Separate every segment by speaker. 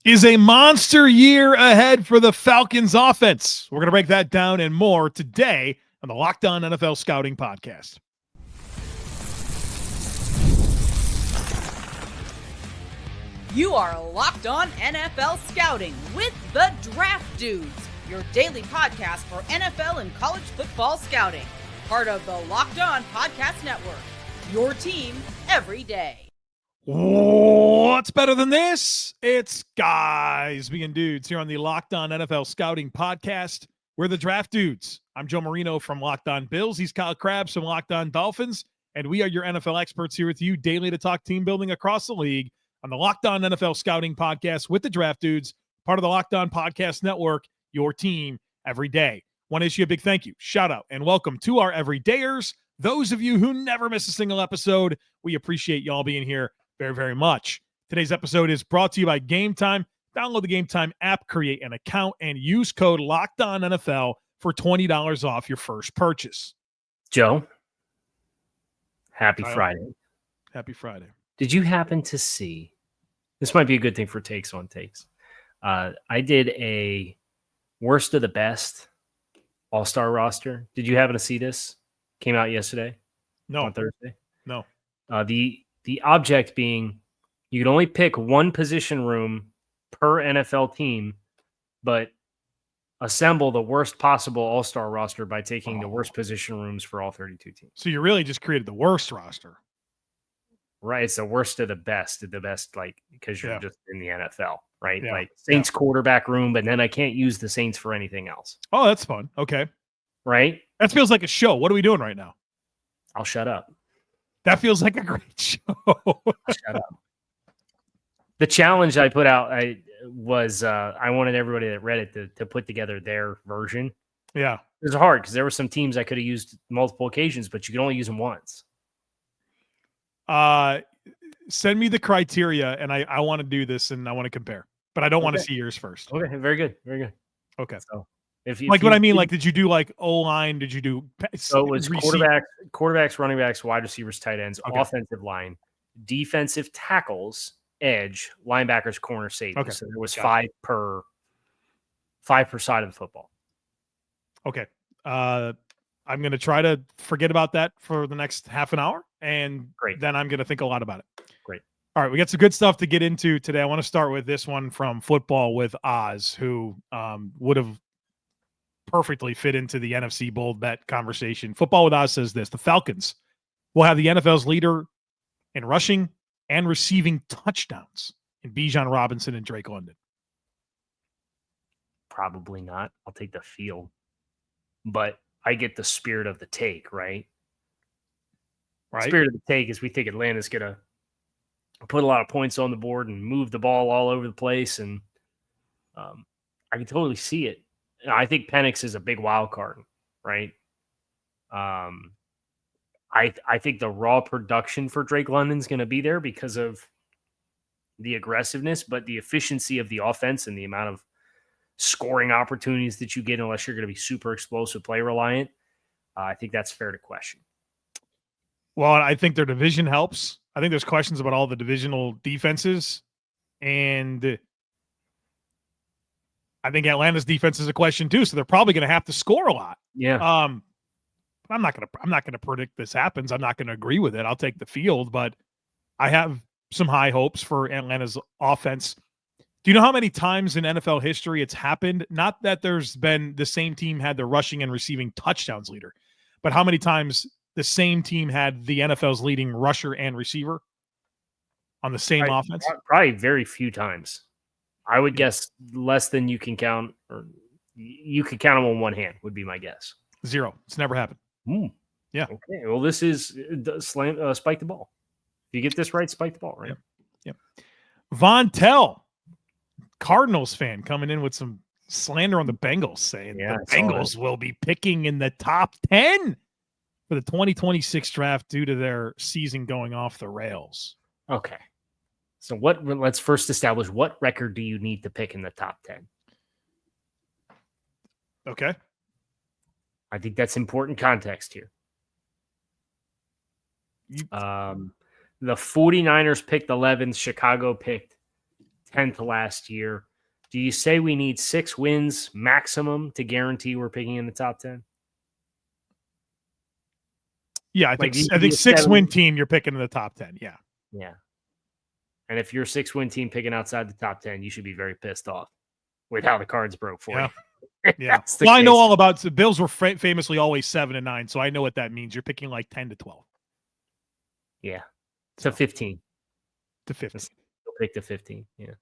Speaker 1: Is a monster year ahead for the Falcons offense? We're going to break that down and more today on the Locked On NFL Scouting Podcast.
Speaker 2: You are Locked On NFL Scouting with the Draft Dudes, your daily podcast for NFL and college football scouting. Part of the Locked On Podcast Network, your team every day.
Speaker 1: What's better than this? It's guys being dudes here on the Locked On NFL Scouting Podcast. We're the Draft Dudes. I'm Joe Marino from Locked On Bills. He's Kyle Crabbs from Locked On Dolphins. And we are your NFL experts here with you daily to talk team building across the league on the Locked On NFL Scouting Podcast with the Draft Dudes, part of the Locked On Podcast Network, your team every day. Want to issue a big thank you, shout out, and welcome to our everydayers. Those of you who never miss a single episode, we appreciate y'all being here very, very much. Today's episode is brought to you by Game Time. Download the Game Time app, create an account, and use code LOCKEDONNFL for $20 off your first purchase.
Speaker 3: Joe, happy Friday.
Speaker 1: Happy Friday.
Speaker 3: Did you happen to see, this might be a good thing for takes on takes. I did a worst of the best all-star roster. Did you happen to see this? Came out yesterday?
Speaker 1: No.
Speaker 3: On Thursday?
Speaker 1: No.
Speaker 3: The object being you can only pick one position room per NFL team, but assemble the worst possible all-star roster by taking the worst position rooms for all 32 teams.
Speaker 1: So you really just created the worst roster.
Speaker 3: Right. It's the worst of the best, like, because you're just in the NFL, right?
Speaker 1: Yeah.
Speaker 3: Like Saints quarterback room, but then I can't use the Saints for anything else.
Speaker 1: Oh, that's fun. Okay.
Speaker 3: Right?
Speaker 1: That feels like a show. What are we doing right now?
Speaker 3: I'll shut up.
Speaker 1: That feels like a great show.
Speaker 3: Shut up. The challenge I put out I wanted everybody that read it to put together their version.
Speaker 1: Yeah.
Speaker 3: It was hard because there were some teams I could have used multiple occasions, but you could only use them once.
Speaker 1: Send me the criteria, and I want to do this, and I want to compare. But I don't want to see yours first.
Speaker 3: Okay, very good. Very good.
Speaker 1: Okay.
Speaker 3: So
Speaker 1: what I mean, like, did you do like O-line? Did you do
Speaker 3: so it was quarterbacks, running backs, wide receivers, tight ends, offensive line, defensive tackles, edge, linebackers, corner, safety.
Speaker 1: Okay.
Speaker 3: So there was five per side of the football.
Speaker 1: Okay. I'm going to try to forget about that for the next half an hour, and then I'm going to think a lot about it.
Speaker 3: Great.
Speaker 1: All right, we got some good stuff to get into today. I want to start with this one from Football with Oz, who would have perfectly fit into the NFC bold bet conversation. Football with Oz says this: the Falcons will have the NFL's leader in rushing and receiving touchdowns in Bijan Robinson and Drake London.
Speaker 3: Probably not. I'll take the field. But I get the spirit of the take, right?
Speaker 1: Right.
Speaker 3: Spirit of the take is we think Atlanta's going to put a lot of points on the board and move the ball all over the place. And I can totally see it. I think Penix is a big wild card, right? I think the raw production for Drake London's going to be there because of the aggressiveness, but the efficiency of the offense and the amount of scoring opportunities that you get, unless you're going to be super explosive, play reliant, I think that's fair to question.
Speaker 1: Well, I think their division helps. I think there's questions about all the divisional defenses, and I think Atlanta's defense is a question too. So they're probably going to have to score a lot.
Speaker 3: Yeah.
Speaker 1: I'm not going to predict this happens. I'm not going to agree with it. I'll take the field, but I have some high hopes for Atlanta's offense. Do you know how many times in NFL history it's happened? Not that there's been the same team had the rushing and receiving touchdowns leader, but how many times the same team had the NFL's leading rusher and receiver on the same offense?
Speaker 3: Probably very few times. I would guess less than you can count, or you could count them on one hand would be my guess.
Speaker 1: Zero. It's never happened. Yeah.
Speaker 3: Okay. Well, this is spike the ball. If you get this right, spike the ball, right?
Speaker 1: Yep. Von Tell, Cardinals fan, coming in with some slander on the Bengals, saying the Bengals will be picking in the top 10 for the 2026 draft due to their season going off the rails.
Speaker 3: Okay. So let's first establish what record do you need to pick in the top 10?
Speaker 1: Okay.
Speaker 3: I think that's important context here. The 49ers picked 11th. Chicago picked 10th last year. Do you say we need 6 wins maximum to guarantee we're picking in the top 10?
Speaker 1: Yeah, I think 6-win team you're picking in the top 10. Yeah.
Speaker 3: Yeah. And if you're a 6-win team picking outside the top 10, you should be very pissed off with how the cards broke for you.
Speaker 1: Yeah. Well, I know all about the Bills were famously always 7-9, so I know what that means. You're picking like 10 to 12.
Speaker 3: Yeah. To 15.
Speaker 1: To 15.
Speaker 3: You'll pick to 15. Yeah.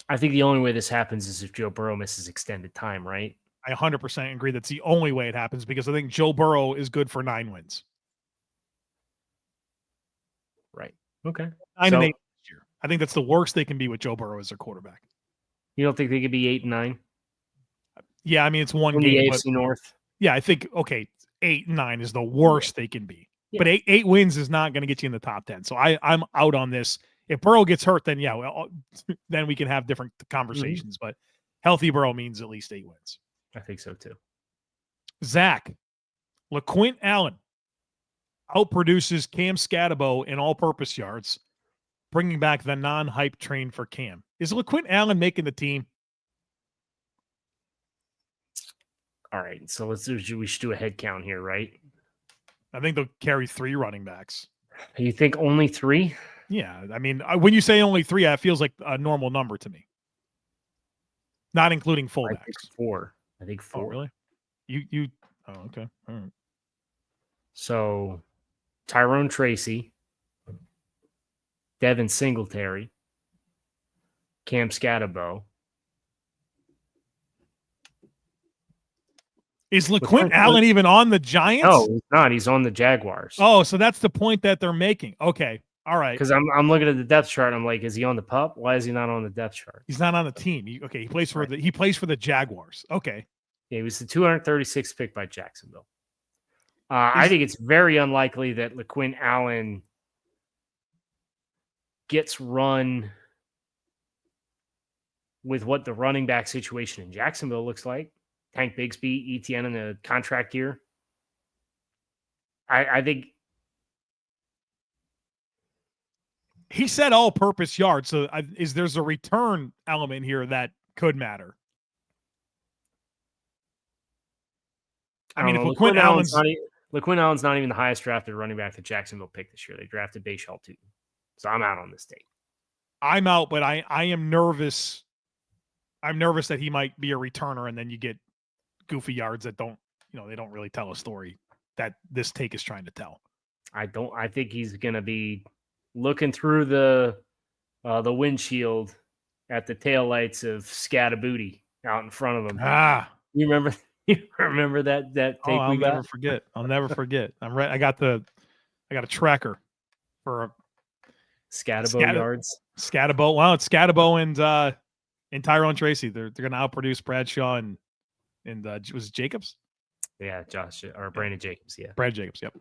Speaker 3: I think the only way this happens is if Joe Burrow misses extended time, right?
Speaker 1: I 100% agree that's the only way it happens because I think Joe Burrow is good for 9 wins.
Speaker 3: Right. Okay.
Speaker 1: 9 and 8 this year. I think that's the worst they can be with Joe Burrow as their quarterback.
Speaker 3: You don't think they could be 8 and 9?
Speaker 1: Yeah, I mean it's one
Speaker 3: in
Speaker 1: game.
Speaker 3: The AFC North.
Speaker 1: Yeah, I think 8 and 9 is the worst they can be. Yeah. But 8 wins is not going to get you in the top 10. So I'm out on this. If Burrow gets hurt, then then we can have different conversations. But healthy Burrow means at least 8 wins.
Speaker 3: I think so too.
Speaker 1: Zach, LaQuint Allen outproduces Cam Scatterbo in all-purpose yards, bringing back the non-hype train for Cam. Is LaQuint Allen making the team?
Speaker 3: All right, so we should do a head count here, right?
Speaker 1: I think they'll carry 3 running backs.
Speaker 3: You think only 3?
Speaker 1: Yeah, I mean, when you say only 3, that feels like a normal number to me. Not including fullbacks.
Speaker 3: I think 4.
Speaker 1: Oh, really? You oh, okay. All right.
Speaker 3: So Tyrone Tracy, Devin Singletary, Cam Scatterbo.
Speaker 1: Is LaQuint Allen even on the Giants?
Speaker 3: No, he's not. He's on the Jaguars.
Speaker 1: Oh, so that's the point that they're making. Okay. All right.
Speaker 3: Because I'm looking at the depth chart. And I'm like, is he on the pup? Why is he not on the depth chart?
Speaker 1: He's not on the team. He plays for the Jaguars. Okay.
Speaker 3: Yeah, he was the 236th pick by Jacksonville. I think it's very unlikely that LaQuint Allen gets run with what the running back situation in Jacksonville looks like. Tank Bigsby, ETN in the contract year. I think
Speaker 1: he said all-purpose yards. So there's a return element here that could matter. I mean, if LaQuint Allen's
Speaker 3: not even the highest drafted running back that Jacksonville picked this year. They drafted Bashal too. So I'm out on this take.
Speaker 1: I'm out, but I am nervous. I'm nervous that he might be a returner and then you get goofy yards that they don't really tell a story that this take is trying to tell.
Speaker 3: I think he's going to be looking through the windshield at the taillights of Scattabooty out in front of him. You remember that take?
Speaker 1: I'll never forget. I'll never forget. I'm right. I got a tracker for
Speaker 3: Scatterbo yards.
Speaker 1: Scatterbo. Wow, it's Scatterbo and Tyrone Tracy. They're going to outproduce Bradshaw and was it Jacobs?
Speaker 3: Yeah, Josh or Brandon Jacobs. Yeah,
Speaker 1: Brad Jacobs. Yep.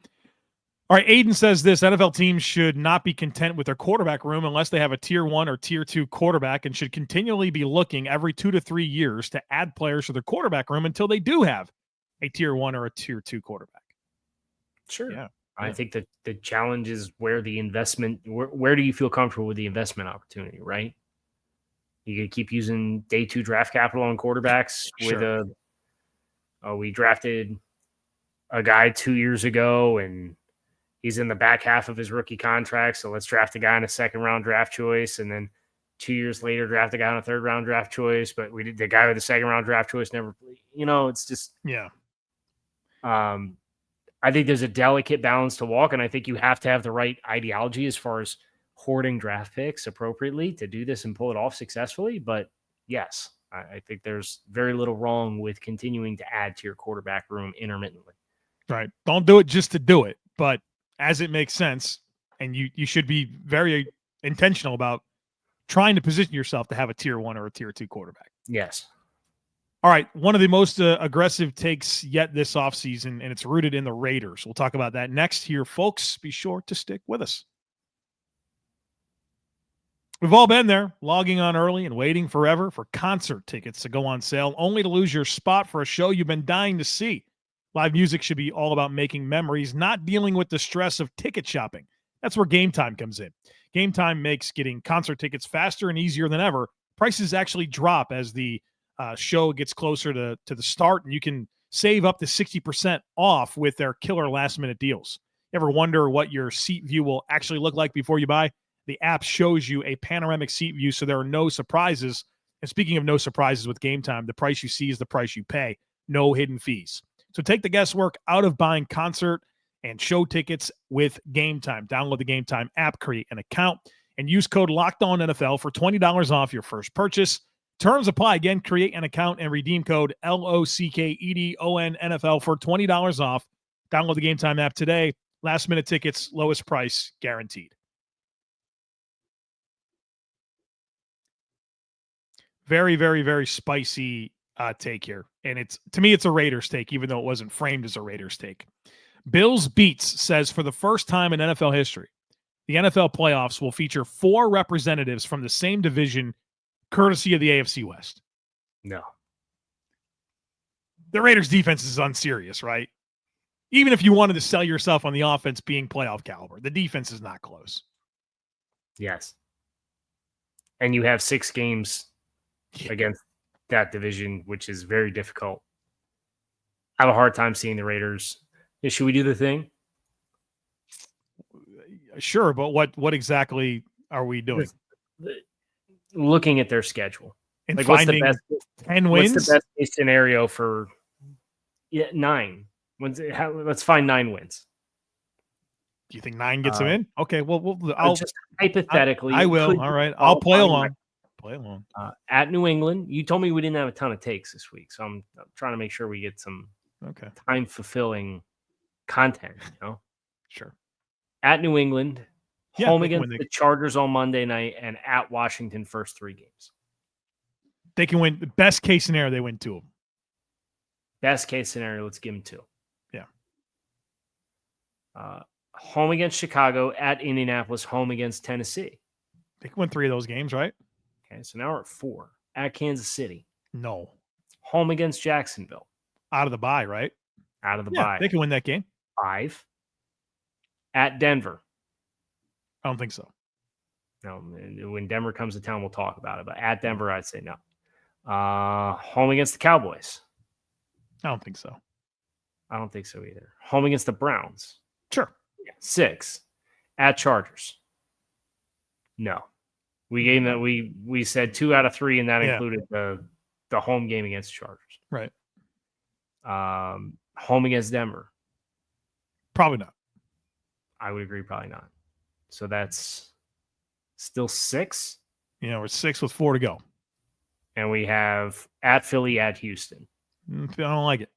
Speaker 1: All right, Aiden says this: NFL teams should not be content with their quarterback room unless they have a tier 1 or tier 2 quarterback, and should continually be looking every 2 to 3 years to add players to their quarterback room until they do have a tier 1 or a tier 2 quarterback.
Speaker 3: Sure.
Speaker 1: Yeah.
Speaker 3: I think that the challenge is where the investment. Where do you feel comfortable with the investment opportunity? Right. You could keep using day 2 draft capital on quarterbacks.
Speaker 1: Sure.
Speaker 3: We drafted a guy 2 years ago and he's in the back half of his rookie contract. So let's draft a guy in a 2nd-round draft choice. And then 2 years later, draft a guy on a 3rd-round draft choice. But we did the guy with the 2nd-round draft choice never, it's just,
Speaker 1: yeah.
Speaker 3: I think there's a delicate balance to walk. And I think you have to have the right ideology as far as hoarding draft picks appropriately to do this and pull it off successfully. But yes, I think there's very little wrong with continuing to add to your quarterback room intermittently.
Speaker 1: Right. Don't do it just to do it, but as it makes sense, and you should be very intentional about trying to position yourself to have a tier 1 or a tier 2 quarterback.
Speaker 3: Yes.
Speaker 1: All right. One of the most aggressive takes yet this offseason, and it's rooted in the Raiders. We'll talk about that next here, folks. Be sure to stick with us. We've all been there, logging on early and waiting forever for concert tickets to go on sale, only to lose your spot for a show you've been dying to see. Live music should be all about making memories, not dealing with the stress of ticket shopping. That's where Game Time comes in. Game Time makes getting concert tickets faster and easier than ever. Prices actually drop as the show gets closer to the start, and you can save up to 60% off with their killer last-minute deals. You ever wonder what your seat view will actually look like before you buy? The app shows you a panoramic seat view, so there are no surprises. And speaking of no surprises with Game Time, the price you see is the price you pay. No hidden fees. So take the guesswork out of buying concert and show tickets with Game Time. Download the Game Time app, create an account, and use code LOCKEDONNFL for $20 off your first purchase. Terms apply. Again, create an account and redeem code LOCKEDONNFL for $20 off. Download the Game Time app today. Last minute tickets, lowest price guaranteed. Very, very, very spicy take here. And to me, it's a Raiders take, even though it wasn't framed as a Raiders take. Bills Beats says for the first time in NFL history, the NFL playoffs will feature 4 representatives from the same division, courtesy of the AFC West.
Speaker 3: No.
Speaker 1: The Raiders defense is unserious, right? Even if you wanted to sell yourself on the offense being playoff caliber, the defense is not close.
Speaker 3: Yes. And you have 6 games against that division, which is very difficult. I have a hard time seeing the Raiders. Should we do the thing?
Speaker 1: Sure, but what exactly are we doing?
Speaker 3: Looking at their schedule.
Speaker 1: And
Speaker 3: like
Speaker 1: finding
Speaker 3: what's the best,
Speaker 1: 10 wins?
Speaker 3: What's the best case scenario for 9? Let's find 9 wins.
Speaker 1: Do you think 9 gets them in? Okay, well, I'll
Speaker 3: just hypothetically.
Speaker 1: I will. All right, I'll play along. Play along.
Speaker 3: At New England, you told me we didn't have a ton of takes this week, so I'm trying to make sure we get some time fulfilling content.
Speaker 1: Sure.
Speaker 3: At New England, home against
Speaker 1: the
Speaker 3: Chargers on Monday night, and at Washington first 3 games.
Speaker 1: They can win. The best case scenario, they win 2 of them.
Speaker 3: Best case scenario, let's give them 2.
Speaker 1: Yeah.
Speaker 3: Home against Chicago, at Indianapolis, home against Tennessee.
Speaker 1: They can win 3 of those games, right?
Speaker 3: Okay, so now we're at 4. At Kansas City.
Speaker 1: No.
Speaker 3: Home against Jacksonville.
Speaker 1: Out of the bye, right?
Speaker 3: Out of the bye.
Speaker 1: They can win that game.
Speaker 3: 5. At Denver.
Speaker 1: I don't think so.
Speaker 3: No, when Denver comes to town, we'll talk about it. But at Denver, I'd say no. Home against the Cowboys.
Speaker 1: I don't think so.
Speaker 3: I don't think so either. Home against the Browns.
Speaker 1: Sure.
Speaker 3: 6. At Chargers. No. We gave that. We said 2 out of 3, and that included the home game against the Chargers.
Speaker 1: Right.
Speaker 3: Home against Denver.
Speaker 1: Probably not.
Speaker 3: I would agree, probably not. So that's still 6.
Speaker 1: We're 6 with 4 to go.
Speaker 3: And we have at Philly, at Houston.
Speaker 1: I don't like it.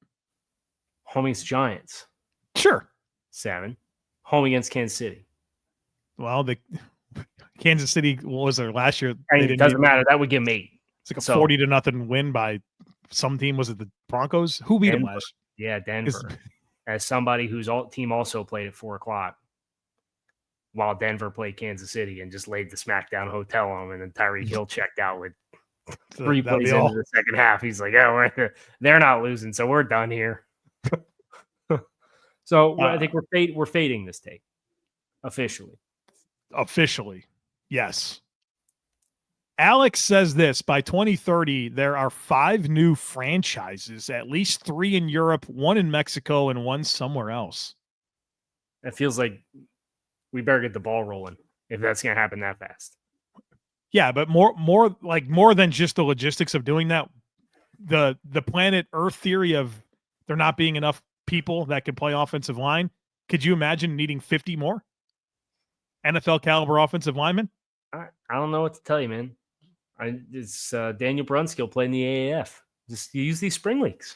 Speaker 3: Home against Giants.
Speaker 1: Sure.
Speaker 3: 7. Home against Kansas City.
Speaker 1: Well, the Kansas City, what was there last year?
Speaker 3: It doesn't matter. That would give them 8.
Speaker 1: It's like a 40-0 win by some team. Was it the Broncos? Who beat them last
Speaker 3: year? Yeah, Denver. As somebody whose team also played at 4:00 while Denver played Kansas City and just laid the SmackDown hotel on them, and then Tyreek Hill checked out with 3 plays into the second half. He's like, they're not losing, so we're done here. So I think we're fading this take officially.
Speaker 1: Officially, yes. Alex says this: by 2030, there are 5 new franchises, at least 3 in Europe, 1 in Mexico, and 1 somewhere else.
Speaker 3: It feels like we better get the ball rolling if that's going to happen that fast.
Speaker 1: Yeah, but more than just the logistics of doing that, the planet Earth theory of there not being enough people that can play offensive line. Could you imagine needing 50 more NFL caliber offensive linemen?
Speaker 3: I don't know what to tell you, man. It's Daniel Brunskill playing the AAF. Just use these spring leagues.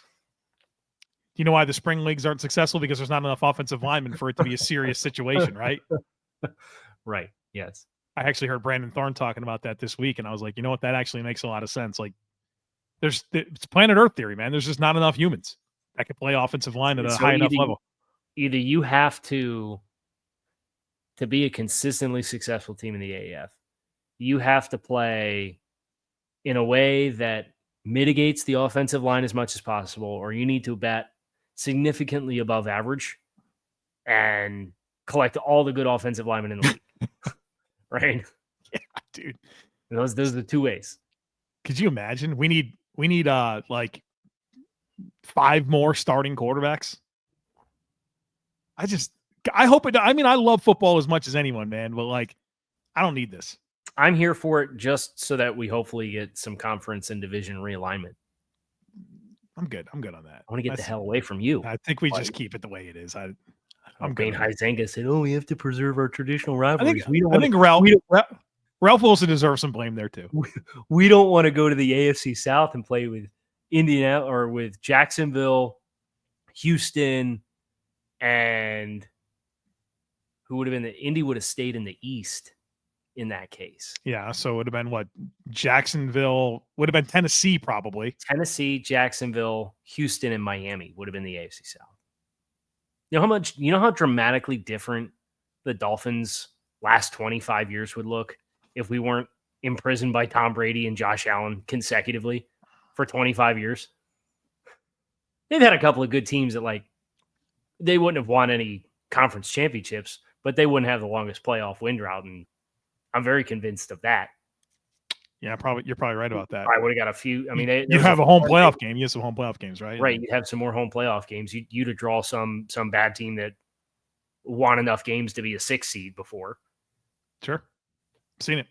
Speaker 1: You know why the spring leagues aren't successful? Because there's not enough offensive linemen for it to be a serious situation, right?
Speaker 3: Right. Yes.
Speaker 1: I actually heard Brandon Thorne talking about that this week, and I was like, you know what? That actually makes a lot of sense. Like, it's planet Earth theory, man. There's just not enough humans that can play offensive line at a high enough level.
Speaker 3: Either you have to be a consistently successful team in the AAF, you have to play in a way that mitigates the offensive line as much as possible, or you need to bat significantly above average and collect all the good offensive linemen in the league. Right?
Speaker 1: Yeah, dude.
Speaker 3: And those are the two ways.
Speaker 1: Could you imagine? We need like 5 more starting quarterbacks. I hope it. I mean, I love football as much as anyone, man, but like, I don't need this.
Speaker 3: I'm here for it just so that we hopefully get some conference and division realignment.
Speaker 1: I'm good. I'm good on that.
Speaker 3: I want to get the hell away from you.
Speaker 1: I think we just keep it the way it is. I'm
Speaker 3: Bane
Speaker 1: good.
Speaker 3: Huizenga said, "Oh, we have to preserve our traditional rivalries."
Speaker 1: I think Ralph Wilson deserves some blame there too.
Speaker 3: We don't want to go to the AFC South and play with Indiana or with Jacksonville, Houston, and who would have been Indy would have stayed in the East in that case.
Speaker 1: Yeah, so it would have been what? Jacksonville would have been Tennessee, probably.
Speaker 3: Tennessee, Jacksonville, Houston, and Miami would have been the AFC South. You know how dramatically different the Dolphins' last 25 years would look if we weren't imprisoned by Tom Brady and Josh Allen consecutively for 25 years? They've had a couple of good teams that, like, they wouldn't have won any conference championships, but they wouldn't have the longest playoff win drought, and I'm very convinced of that.
Speaker 1: Yeah, you're probably right about that.
Speaker 3: I would have got a few. I mean,
Speaker 1: you have a home playoff game. You have some home playoff games, right?
Speaker 3: Right. You'd have some more home playoff games. You'd have draw some bad team that won enough games to be a 6 seed before.
Speaker 1: Sure. Seen it.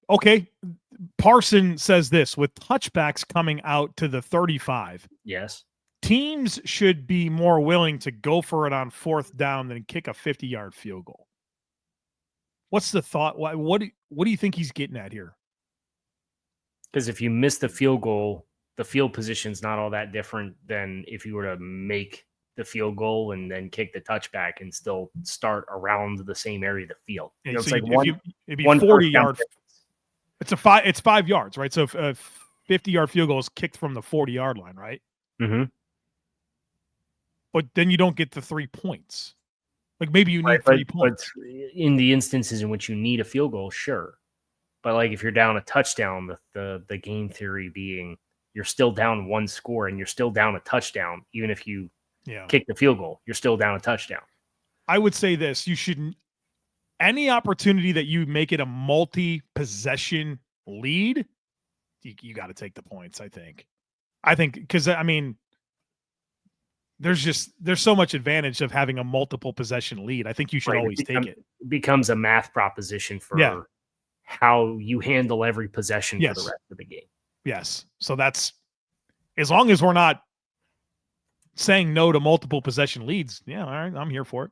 Speaker 1: Okay. Parson says this: with touchbacks coming out to the 35.
Speaker 3: Yes.
Speaker 1: Teams should be more willing to go for it on 4th down than kick a 50-yard field goal. What's the thought? What do you think he's getting at here?
Speaker 3: Because if you miss the field goal, the field position's not all that different than if you were to make the field goal and then kick the touchback and still start around the same area of the field.
Speaker 1: Yeah,
Speaker 3: you know,
Speaker 1: so
Speaker 3: it's like
Speaker 1: it'd be 40 yards. It's 5 yards, right? So if a 50-yard field goal is kicked from the 40-yard line, right?
Speaker 3: Mm-hmm.
Speaker 1: But then you don't get the 3 points. Like maybe you need 3 points.
Speaker 3: But in the instances in which you need a field goal, sure. But like if you're down a touchdown, the game theory being you're still down 1 score and you're still down a touchdown, even if you kick the field goal, you're still down a touchdown.
Speaker 1: I would say this: you shouldn't. Any opportunity that you make it a multi-possession lead, you got to take the points. I think because I mean. There's so much advantage of having a multiple possession lead. I think you should always take it.
Speaker 3: It becomes a math proposition for how you handle every possession for the rest of the game.
Speaker 1: Yes. So that's as long as we're not saying no to multiple possession leads. Yeah, all right, I'm here for it.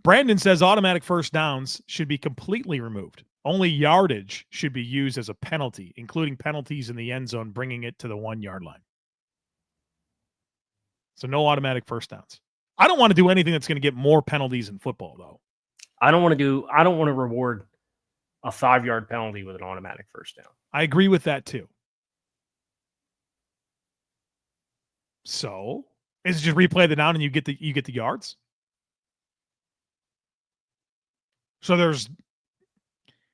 Speaker 1: Brandon says automatic first downs should be completely removed. Only yardage should be used as a penalty, including penalties in the end zone, bringing it to the 1 yard line. So no automatic first downs. I don't want to do anything that's going to get more penalties in football, though.
Speaker 3: I don't want to reward a 5-yard penalty with an automatic first down.
Speaker 1: I agree with that too. So is it just replay the down and you get the yards? So there's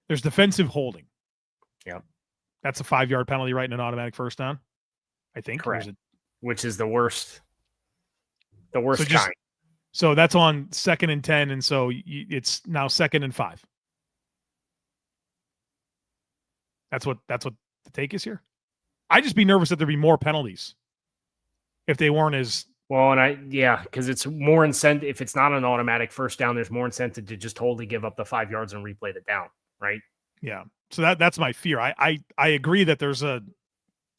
Speaker 1: defensive holding.
Speaker 3: Yeah.
Speaker 1: That's a 5-yard penalty, right? In an automatic first down, I think.
Speaker 3: Correct. Which is the worst. The worst
Speaker 1: so
Speaker 3: kind.
Speaker 1: So that's on 2nd and 10, and so it's now 2nd and 5. That's what the take is here. I'd just be nervous that there'd be more penalties if they weren't as
Speaker 3: well. And because it's more incentive. If it's not an automatic first down, there's more incentive to just wholly give up the 5 yards and replay the down, right?
Speaker 1: Yeah. So that's my fear. I agree that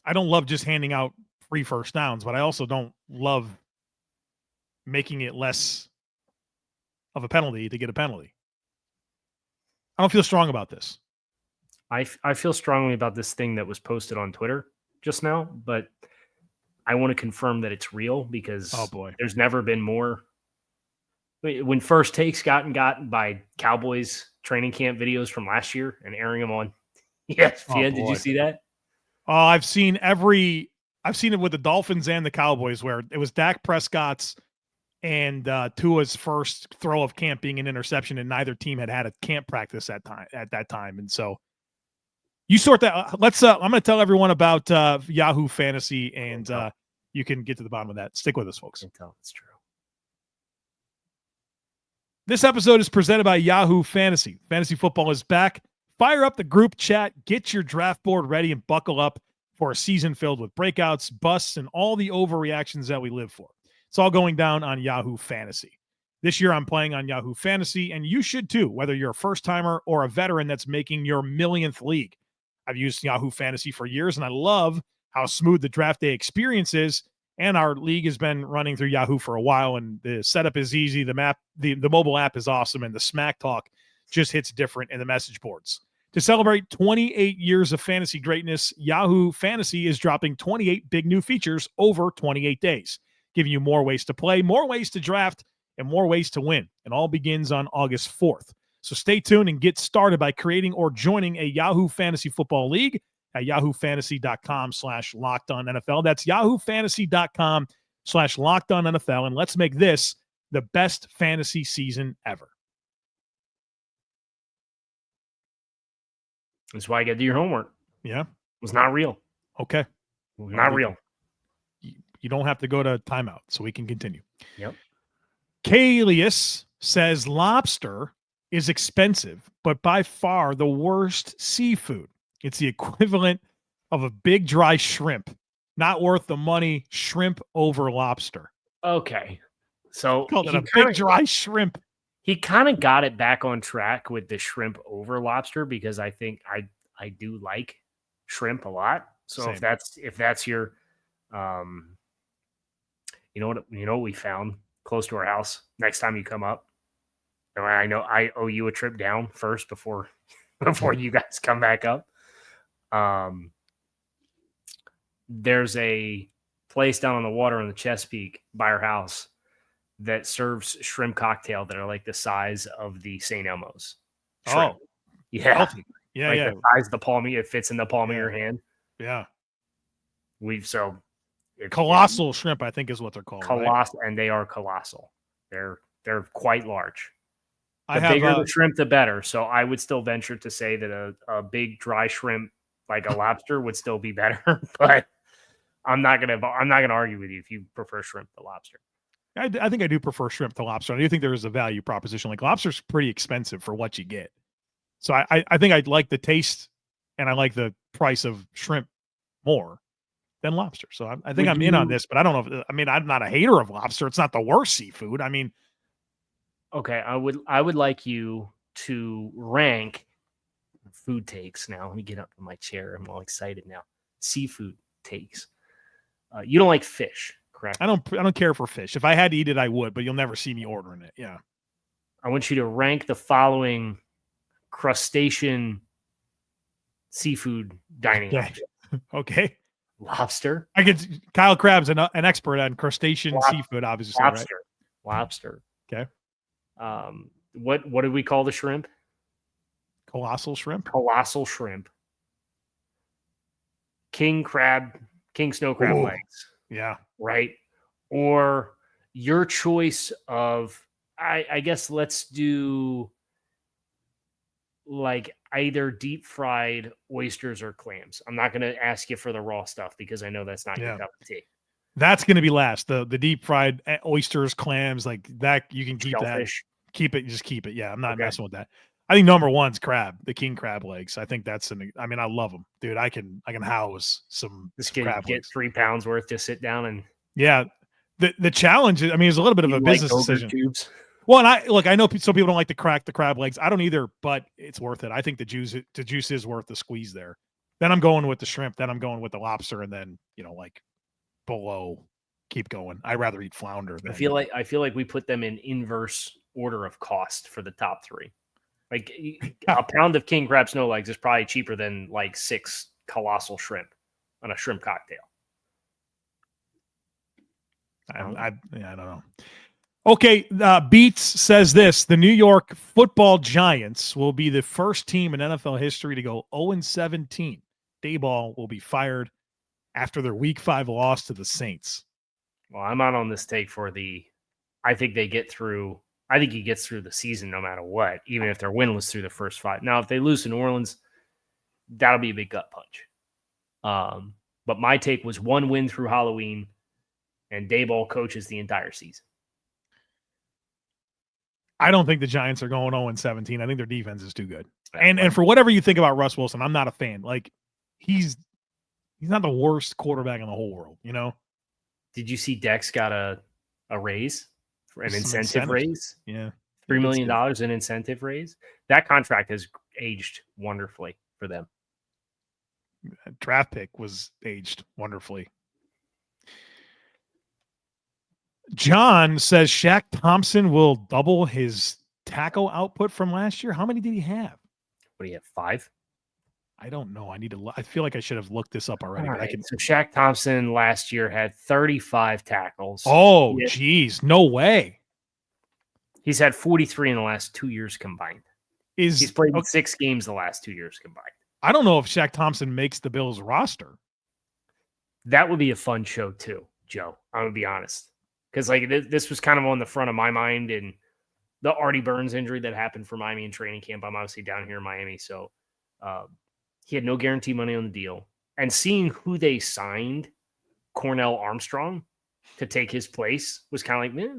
Speaker 1: I don't love just handing out free first downs, but I also don't love making it less of a penalty to get a penalty. I don't feel strong about this.
Speaker 3: I feel strongly about this thing that was posted on Twitter just now, but I want to confirm that it's real because there's never been more. When First Takes gotten by Cowboys training camp videos from last year and airing them on ESPN, did you see that?
Speaker 1: I've seen it with the Dolphins and the Cowboys where it was Dak Prescott's and Tua's first throw of camp being an interception, and neither team had a camp practice at that time. And so you sort that. I'm going to tell everyone about Yahoo Fantasy, and you can get to the bottom of that. Stick with us, folks.
Speaker 3: It's true.
Speaker 1: This episode is presented by Yahoo Fantasy. Fantasy football is back. Fire up the group chat, get your draft board ready, and buckle up for a season filled with breakouts, busts, and all the overreactions that we live for. It's all going down on Yahoo Fantasy. This year I'm playing on Yahoo Fantasy, and you should too, whether you're a first-timer or a veteran that's making your millionth league. I've used Yahoo Fantasy for years, and I love how smooth the draft day experience is. And our league has been running through Yahoo for a while, and the setup is easy. The mobile app is awesome, and the smack talk just hits different in the message boards. To celebrate 28 years of fantasy greatness, Yahoo Fantasy is dropping 28 big new features over 28 days, giving you more ways to play, more ways to draft, and more ways to win. It all begins on August 4th. So stay tuned and get started by creating or joining a Yahoo Fantasy Football League at yahoofantasy.com/LockedOnNFL. That's yahoofantasy.com/LockedOnNFL. And let's make this the best fantasy season ever.
Speaker 3: That's why you got to do your homework.
Speaker 1: Yeah.
Speaker 3: It was not real.
Speaker 1: Okay.
Speaker 3: Not real.
Speaker 1: You don't have to go to timeout, so we can continue.
Speaker 3: Yep.
Speaker 1: Kalius says lobster is expensive, but by far the worst seafood. It's the equivalent of a big dry shrimp. Not worth the money. Shrimp over lobster.
Speaker 3: Okay. So
Speaker 1: Called it a big dry shrimp.
Speaker 3: He kind of got it back on track with the shrimp over lobster, because I think I do like shrimp a lot. So
Speaker 1: Same.
Speaker 3: if that's your you know what we found close to our house next time you come up. And I know I owe you a trip down first before you guys come back up. There's a place down on the water in the Chesapeake by our house that serves shrimp cocktail that are like the size of the St. Elmo's shrimp.
Speaker 1: Oh,
Speaker 3: yeah.
Speaker 1: healthy. Yeah,
Speaker 3: like
Speaker 1: yeah.
Speaker 3: the size of the palm, it fits in the palm of your hand.
Speaker 1: Yeah.
Speaker 3: Colossal
Speaker 1: shrimp, I think is what they're called.
Speaker 3: Colossal, right? And they are colossal. They're quite large. The
Speaker 1: bigger
Speaker 3: bigger the shrimp, the better. So I would still venture to say that a big dry shrimp like a lobster would still be better. But I'm not gonna argue with you if you prefer shrimp to lobster.
Speaker 1: I think I do prefer shrimp to lobster. I do think there is a value proposition. Like lobster's pretty expensive for what you get. So I think I'd like the taste and I like the price of shrimp more than lobster. So I think I'm in on this, but I don't know. I'm not a hater of lobster. It's not the worst seafood.
Speaker 3: Okay, I would like you to rank food takes now. Let me get up from my chair. I'm all excited now. Seafood takes. You don't like fish, correct?
Speaker 1: I don't care for fish. If I had to eat it, I would, but you'll never see me ordering it. Yeah.
Speaker 3: I want you to rank the following crustacean seafood dining options.
Speaker 1: Okay.
Speaker 3: Lobster.
Speaker 1: Kyle Crabbs, an expert on crustacean seafood, obviously.
Speaker 3: Lobster.
Speaker 1: Right?
Speaker 3: Lobster.
Speaker 1: Okay.
Speaker 3: What did we call the shrimp?
Speaker 1: Colossal shrimp.
Speaker 3: Colossal shrimp. King snow crab legs.
Speaker 1: Yeah.
Speaker 3: Right. Or your choice of, I guess let's do like either deep fried oysters or clams. I'm not going to ask you for the raw stuff because I know that's not your cup of tea.
Speaker 1: That's going to be last. The deep fried oysters, clams, like that. You can keep
Speaker 3: Shellfish.
Speaker 1: That. Keep it. Just keep it. Yeah. I'm not messing with that. I think number one's crab, the king crab legs. I think that's I love them, dude. I can house some.
Speaker 3: This kid get 3 pounds worth to sit down and.
Speaker 1: Yeah. The challenge is, it's a little bit of a business decision.
Speaker 3: Tubes?
Speaker 1: Well, and I know some people don't like to crack the crab legs. I don't either, but it's worth it. I think the juice is worth the squeeze there. Then I'm going with the shrimp. Then I'm going with the lobster, and then like below, keep going. I'd rather eat flounder.
Speaker 3: I feel like we put them in inverse order of cost for the top 3. Like a pound of king crab snow legs is probably cheaper than like 6 colossal shrimp on a shrimp cocktail.
Speaker 1: I don't know. Okay, Beats says this: the New York Football Giants will be the first team in NFL history to go 0-17. Dayball will be fired after their Week 5 loss to the Saints.
Speaker 3: Well, I'm out on this take for I think he gets through the season no matter what, even if they're winless through the first 5. Now, if they lose to New Orleans, that'll be a big gut punch. But my take was 1 win through Halloween, and Dayball coaches the entire season.
Speaker 1: I don't think the Giants are going 0-17. I think their defense is too good. And for whatever you think about Russ Wilson, I'm not a fan. Like, he's not the worst quarterback in the whole world, you know?
Speaker 3: Did you see Dex got a raise, for an
Speaker 1: Some
Speaker 3: incentive raise?
Speaker 1: Yeah.
Speaker 3: $3 million in incentive raise. That contract has aged wonderfully for them.
Speaker 1: Draft pick was aged wonderfully. John says Shaq Thompson will double his tackle output from last year. How many did he have?
Speaker 3: What do you have, 5?
Speaker 1: I don't know. I feel like I should have looked this up already. But
Speaker 3: Right. So Shaq Thompson last year had 35 tackles.
Speaker 1: Oh, geez. No way.
Speaker 3: He's had 43 in the last 2 years combined. He's played 6 games the last 2 years combined.
Speaker 1: I don't know if Shaq Thompson makes the Bills roster.
Speaker 3: That would be a fun show too, Joe. I'm going to be honest. Because like this was kind of on the front of my mind, and the Artie Burns injury that happened for Miami in training camp. I'm obviously down here in Miami, so he had no guarantee money on the deal. And seeing who they signed, Cornell Armstrong, to take his place was kind of like,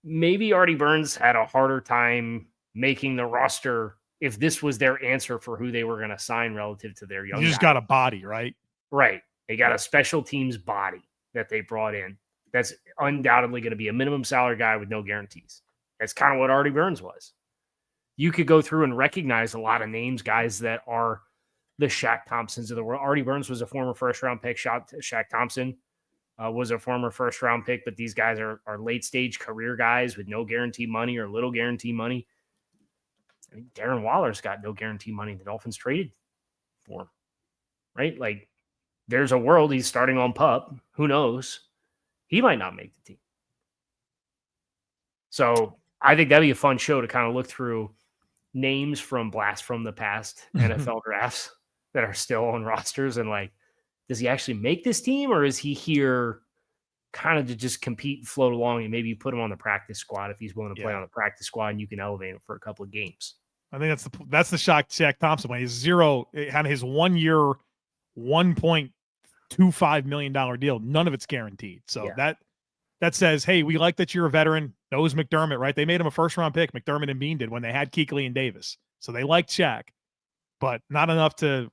Speaker 3: maybe Artie Burns had a harder time making the roster if this was their answer for who they were going to sign relative to their young
Speaker 1: You just
Speaker 3: guy.
Speaker 1: got a body, right?
Speaker 3: Right. They got a special teams body that they brought in. That's undoubtedly going to be a minimum salary guy with no guarantees. That's kind of what Artie Burns was. You could go through and recognize a lot of names, guys that are the Shaq Thompsons of the world. Artie Burns was a former first-round pick. Shaq Thompson was a former first-round pick, but these guys are late-stage career guys with no guarantee money or little guarantee money. I mean, Darren Waller's got no guarantee money. The Dolphins traded for him, right? Like, there's a world he's starting on PUP. Who knows? He might not make the team. So I think that'd be a fun show to kind of look through names from blast from the past NFL drafts that are still on rosters, and like, does he actually make this team, or is he here kind of to just compete and float along, and maybe you put him on the practice squad if he's willing to play on the practice squad, and you can elevate him for a couple of games.
Speaker 1: I think that's the Shaq Thompson way. He's had his 1 year, $1.25 million deal. None of it's guaranteed. So that says, hey, we like that you're a veteran. Knows McDermott, right? They made him a first-round pick. McDermott and Bean did when they had Kuechly and Davis. So they liked Shaq, but not enough to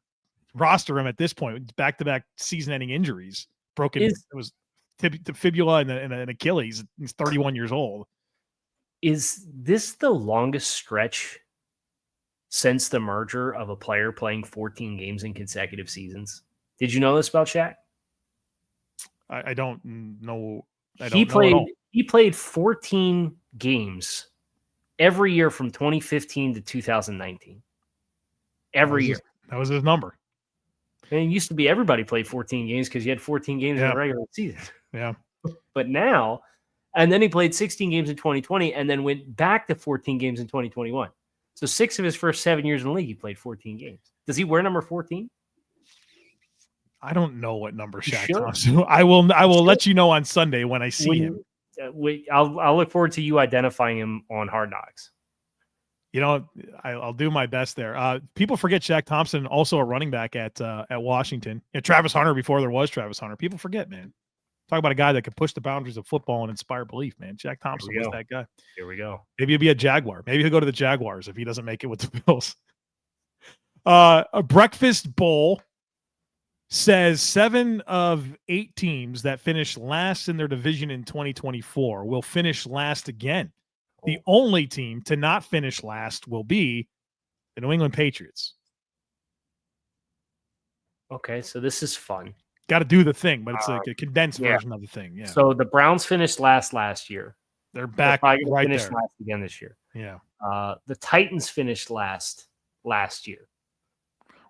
Speaker 1: roster him at this point. Back-to-back season-ending injuries. It was fibula and an Achilles. He's 31 years old.
Speaker 3: Is this the longest stretch since the merger of a player playing 14 games in consecutive seasons? Did you know this about Shaq?
Speaker 1: I don't know.
Speaker 3: He played 14 games every year from 2015 to 2019. Every year.
Speaker 1: That was his number.
Speaker 3: And it used to be everybody played 14 games because you had 14 games in the regular season.
Speaker 1: Yeah.
Speaker 3: But now, and then he played 16 games in 2020 and then went back to 14 games in 2021. So 6 of his first 7 years in the league, he played 14 games. Does he wear number 14?
Speaker 1: I don't know what number Shaq Thompson. I will let you know on Sunday when I see him.
Speaker 3: I'll look forward to you identifying him on Hard Knocks.
Speaker 1: You know, I'll do my best there. People forget Shaq Thompson, also a running back at Washington. And Travis Hunter before there was Travis Hunter. People forget, man. Talk about a guy that could push the boundaries of football and inspire belief, man. Shaq Thompson was that guy.
Speaker 3: Here we go.
Speaker 1: Maybe he'll be a Jaguar. Maybe he'll go to the Jaguars if he doesn't make it with the Bills. A breakfast bowl says 7 of 8 teams that finished last in their division in 2024 will finish last again. The only team to not finish last will be the New England Patriots.
Speaker 3: Okay, so this is fun.
Speaker 1: Got to do the thing, but it's like a condensed version of the thing. Yeah.
Speaker 3: So the Browns finished last year.
Speaker 1: They're back right
Speaker 3: finished
Speaker 1: there.
Speaker 3: Last again this year.
Speaker 1: Yeah.
Speaker 3: The Titans finished last year.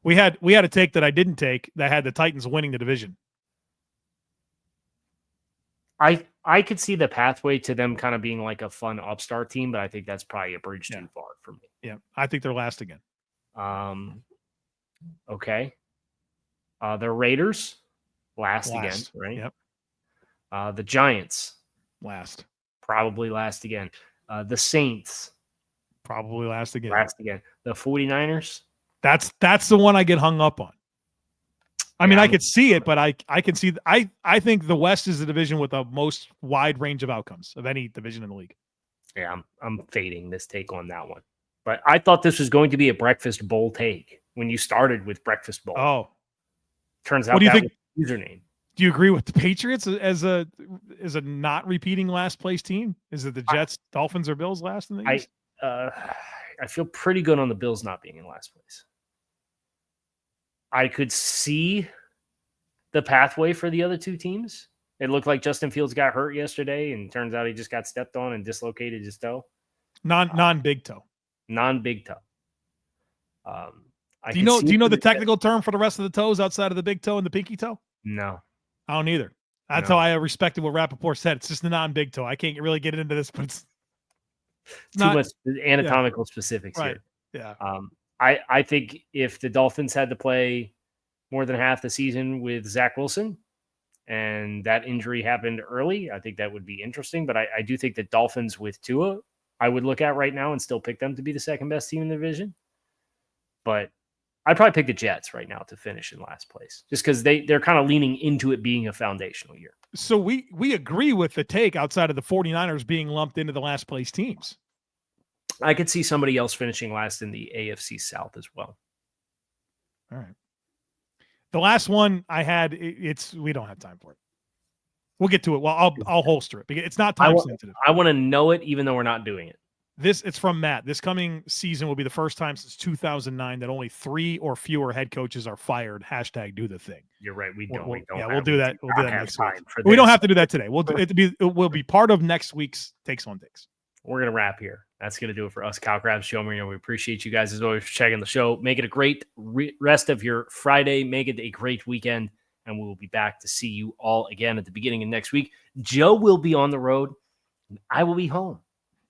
Speaker 1: We had a take that I didn't take that had the Titans winning the division.
Speaker 3: I could see the pathway to them kind of being like a fun upstart team, but I think that's probably a bridge too far for me.
Speaker 1: Yeah, I think they're last again.
Speaker 3: Okay. The Raiders last again, right?
Speaker 1: Yep.
Speaker 3: The Giants
Speaker 1: probably
Speaker 3: last again. The Saints
Speaker 1: probably last again.
Speaker 3: The 49ers.
Speaker 1: That's the one I get hung up on. I mean, I could see it, but I can see. I think the West is the division with the most wide range of outcomes of any division in the league.
Speaker 3: Yeah, I'm fading this take on that one. But I thought this was going to be a breakfast bowl take when you started with breakfast bowl.
Speaker 1: Oh,
Speaker 3: turns out
Speaker 1: what do you
Speaker 3: that
Speaker 1: think?
Speaker 3: was the username.
Speaker 1: Do you agree with the Patriots as a not repeating last place team? Is it the Jets, Dolphins, or Bills last in the East?
Speaker 3: I feel pretty good on the Bills not being in last place. I could see the pathway for the other two teams. It looked like Justin Fields got hurt yesterday, and turns out he just got stepped on and dislocated his toe.
Speaker 1: Non-big toe.
Speaker 3: Non-big toe.
Speaker 1: Do you know the technical term for the rest of the toes outside of the big toe and the pinky toe?
Speaker 3: No.
Speaker 1: I don't either. That's how I respected what Rappaport said. It's just the non-big toe. I can't really get into this, but it's
Speaker 3: too much anatomical specifics
Speaker 1: right.
Speaker 3: here.
Speaker 1: Yeah.
Speaker 3: I think if the Dolphins had to play more than half the season with Zach Wilson and that injury happened early, I think that would be interesting. But I do think that Dolphins with Tua, I would look at right now and still pick them to be the second best team in the division. But I'd probably pick the Jets right now to finish in last place, just because they're kind of leaning into it being a foundational year.
Speaker 1: So we agree with the take outside of the 49ers being lumped into the last place teams.
Speaker 3: I could see somebody else finishing last in the AFC South as well.
Speaker 1: All right. The last one I had, we don't have time for it. We'll get to it. Well, I'll holster it because it's not time sensitive.
Speaker 3: I want to know it, even though we're not doing it.
Speaker 1: It's from Matt. This coming season will be the first time since 2009 that only 3 or fewer head coaches are fired. # do the thing.
Speaker 3: You're right. We don't.
Speaker 1: We'll do that. We'll do that next week.
Speaker 3: We
Speaker 1: don't have to do that today. It will be part of next week's Takes on Takes.
Speaker 3: We're going to wrap here. That's going to do it for us, Kyle Crabbs, Joe Marino. We appreciate you guys as always for checking the show. Make it a great rest of your Friday. Make it a great weekend. And we will be back to see you all again at the beginning of next week. Joe will be on the road. I will be home.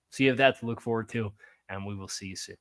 Speaker 3: So you have that to look forward to. And we will see you soon.